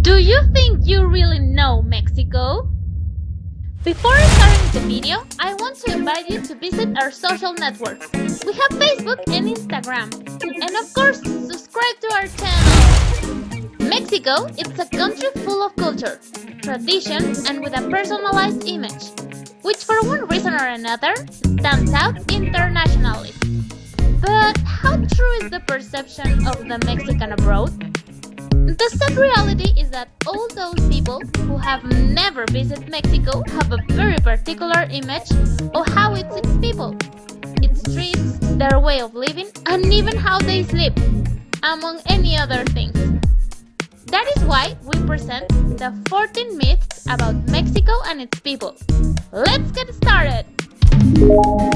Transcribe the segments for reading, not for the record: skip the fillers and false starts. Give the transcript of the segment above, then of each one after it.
Do you think you really know Mexico? Before starting the video, I want to invite you to visit our social networks. We have Facebook and Instagram. And of course, subscribe to our channel. Mexico is a country full of culture, tradition, and with a personalized image, which for one reason or another stands out internationally. But how true is the perception of the Mexican abroad? The sad reality is that all those people who have never visited Mexico have a very particular image of how it's its people, its streets, their way of living, and even how they sleep, among any other things. That is why we present the 14 myths about Mexico and its people. Let's get started!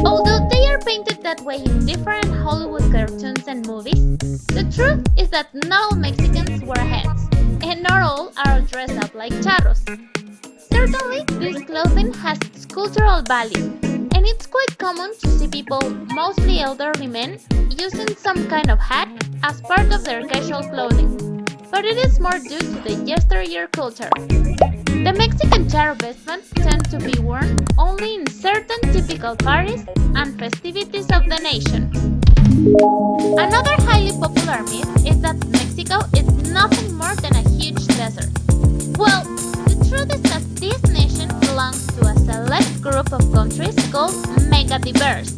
Although they are painted that way in different Hollywood cartoons and movies, the truth is that not all Mexicans wear hats, and not all are dressed up like charros. Certainly, this clothing has its cultural value, and it's quite common to see people, mostly elderly men, using some kind of hat as part of their casual clothing, but it is more due to the yesteryear culture. The Mexican charro vestment tend to be worn only in certain typical parties and festivities of the nation. Another highly popular myth is that Mexico is nothing more than a huge desert. Well, the truth is that this nation belongs to a select group of countries called mega-diverse,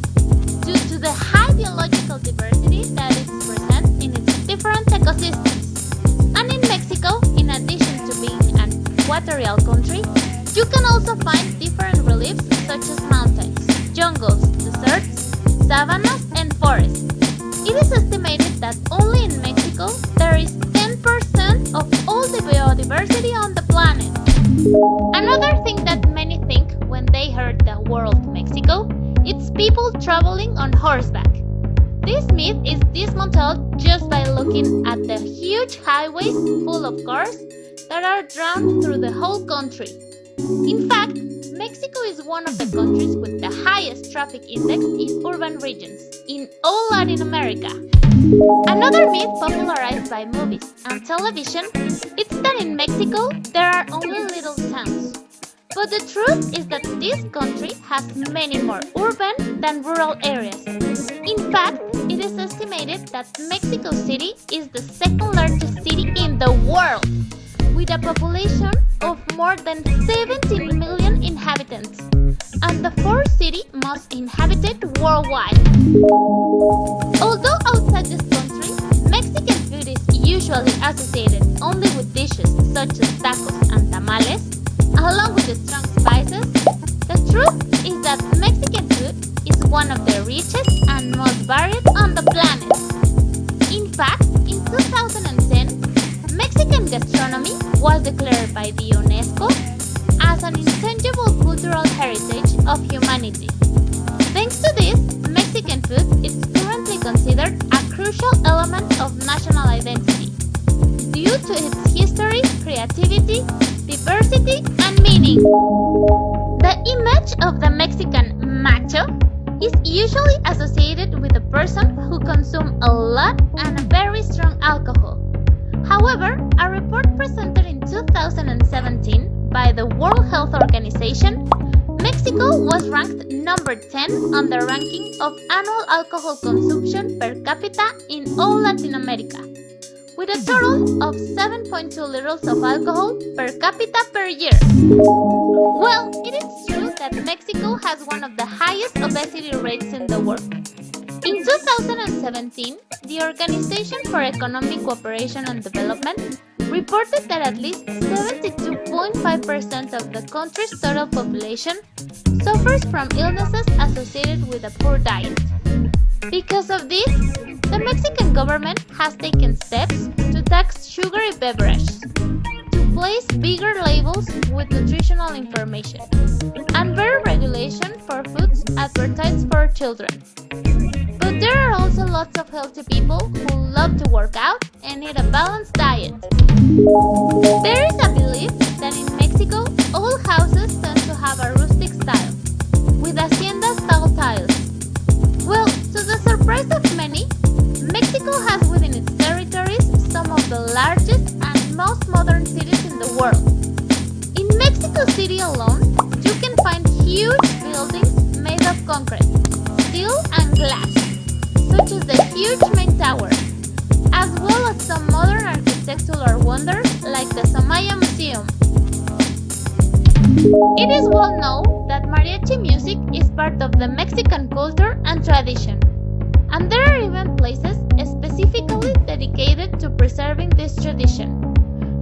due to the high biological diversity that is present in its different ecosystems. And in Mexico, in addition to being an equatorial country, you can also find different reliefs such as mountains, jungles, deserts, savannas, and forests. It is estimated that only in Mexico there is 10% of all the biodiversity on the planet. Another thing that many think when they heard the word Mexico, it's people traveling on horseback. This myth is dismantled just by looking at the huge highways full of cars that are drawn through the whole country. In fact, Mexico is one of the countries with the highest traffic index in urban regions in all Latin America. Another myth popularized by movies and television is that in Mexico there are only little towns. But the truth is that this country has many more urban than rural areas. In fact, it is estimated that Mexico City is the second largest city in the world, with a population of more than 17 million inhabitants, and the fourth city most inhabited worldwide. Although outside this country, Mexican food is usually associated only with dishes such as tacos and tamales, along with the strong spices, the truth is that Mexican food is one of the richest and most varied on the planet. In fact, in 2010, Mexican gastronomy was declared by the UNESCO as an intangible cultural heritage of humanity. Thanks to this, Mexican food is currently considered a crucial element of national identity, due to its history, creativity, diversity, and meaning. The image of the Mexican macho is usually associated with a person who consumes a lot and a very strong alcohol. However, a report presented in 2017 by the World Health Organization, Mexico was ranked number 10 on the ranking of annual alcohol consumption per capita in all Latin America, with a total of 7.2 liters of alcohol per capita per year. Well, it is true that Mexico has one of the highest obesity rates in the world. In 2017, the Organization for Economic Cooperation and Development reported that at least 72.5% of the country's total population suffers from illnesses associated with a poor diet. Because of this, the Mexican government has taken steps to tax sugary beverages, to place bigger labels with nutritional information, and better regulation for foods advertised for children. But there are also lots of healthy people who love to work out and eat a balanced diet. There is a belief that in Mexico, all houses tend to have a rustic style, with hacienda-style tiles. Well, to the surprise of many, Mexico has within its territories some of the largest and most modern cities in City alone, you can find huge buildings made of concrete, steel, and glass, such as the huge main tower, as well as some modern architectural wonders like the Somaya Museum. It is well known that mariachi music is part of the Mexican culture and tradition, and there are even places specifically dedicated to preserving this tradition.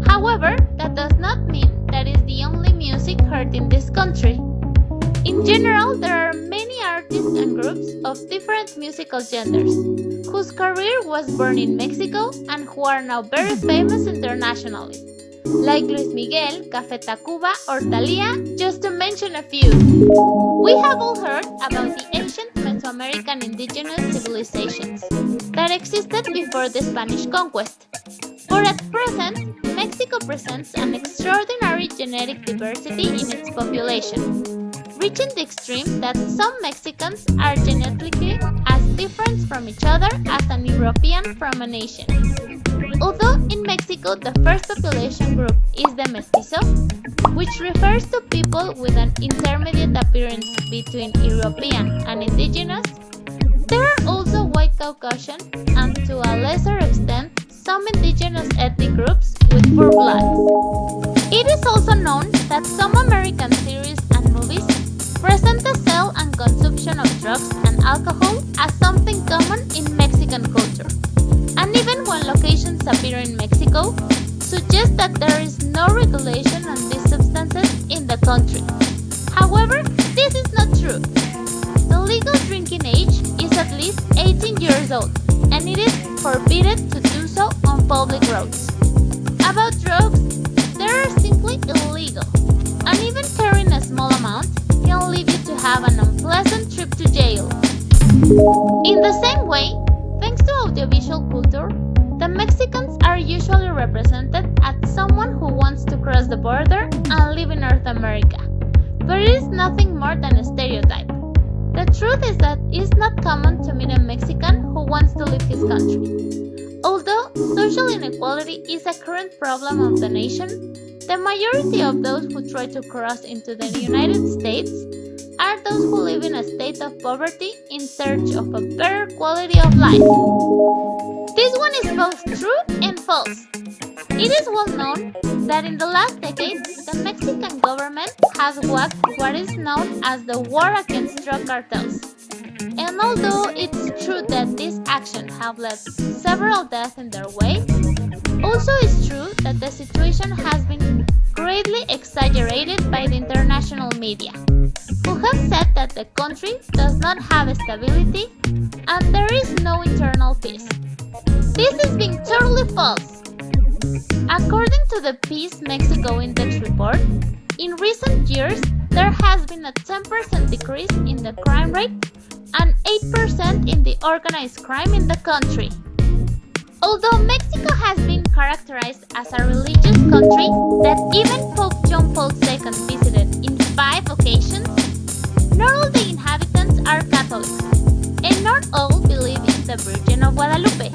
However, that does not mean that is the only music heard in this country. In general, there are many artists and groups of different musical genders, whose career was born in Mexico and who are now very famous internationally, like Luis Miguel, Café Tacuba, or Thalía, just to mention a few. We have all heard about the ancient Mesoamerican indigenous civilizations that existed before the Spanish conquest. For at present, Mexico presents an extraordinary genetic diversity in its population, reaching the extreme that some Mexicans are genetically as different from each other as an European from an Asian. Although in Mexico the first population group is the mestizo, which refers to people with an intermediate appearance between European and indigenous, there are also white Caucasian and to a lesser extent some indigenous ethnic groups with pure blood. It is also known that some American series and movies present the sale and consumption of drugs and alcohol as something common in Mexican culture. And even when locations appear in Mexico, suggest that there is no regulation on these substances in the country. However, this is not true. The legal drinking age is at least 18 years old, and it is forbidden to do so on public roads. About drugs, they are simply illegal, and even carrying a small amount can lead you to have an unpleasant trip to jail. In the same way, thanks to audiovisual culture, the Mexicans are usually represented as someone who wants to cross the border and live in North America. But it is nothing more than a stereotype. The truth is that it is not common to meet a Mexican who wants to leave his country. Although social inequality is a current problem of the nation, the majority of those who try to cross into the United States are those who live in a state of poverty in search of a better quality of life. This one is both true and false. It is well known that in the last decade, the Mexican government has waged what is known as the war against drug cartels. And although it's true that these actions have left several deaths in their way, also it's true that the situation has been greatly exaggerated by the international media, who have said that the country does not have stability and there is no internal peace. This is being totally false. According to the Peace Mexico Index report, in recent years there has been a 10% decrease in the crime rate and 8% in the organized crime in the country. Although Mexico has been characterized as a religious country that even Pope John Paul II visited in 5 occasions, not all the inhabitants are Catholics, and not all believe in the Virgin of Guadalupe.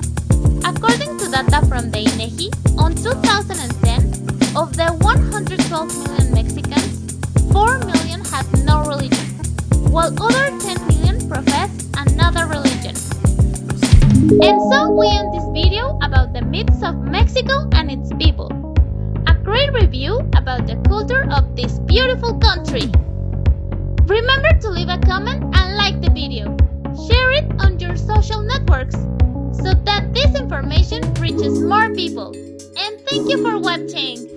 According to data from the INEGI, on 2010, of the 112 million Mexicans, 4 million had no religion, while other 10 million profess another religion. And so we end this video about the myths of Mexico and its people. A great review about the culture of this beautiful country. Remember to leave a comment and like the video. Share it on your social networks so that this information reaches more people. And thank you for watching!